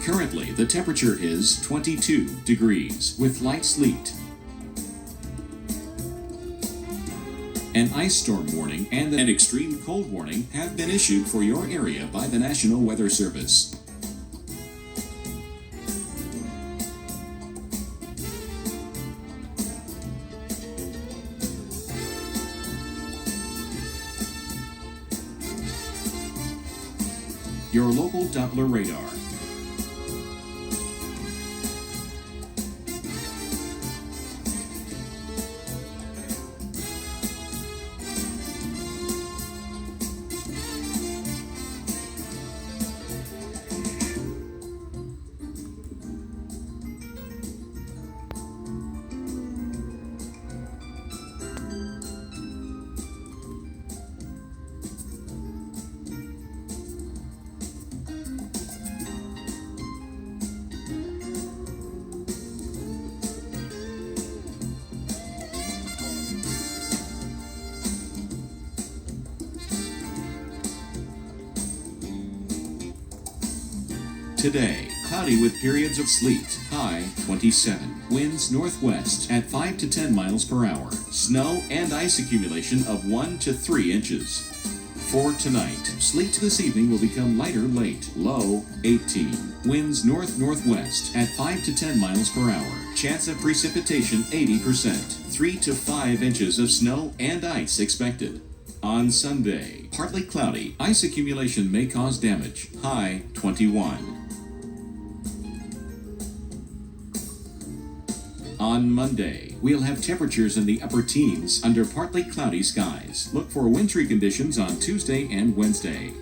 Currently, the temperature is 22 degrees with light sleet. An ice storm warning and an extreme cold warning have been issued for your area by the National Weather Service. Your local Doppler radar. Today, cloudy with periods of sleet, high 27. Winds northwest at 5 to 10 miles per hour. Snow and ice accumulation of 1 to 3 inches. For tonight, sleet this evening will become lighter late, low 18. Winds north-northwest at 5 to 10 miles per hour. Chance of precipitation 80%. 3 to 5 inches of snow and ice expected. On Sunday, partly cloudy. Ice accumulation may cause damage. High 21. On Monday, we'll have temperatures in the upper teens under partly cloudy skies. Look for wintry conditions on Tuesday and Wednesday.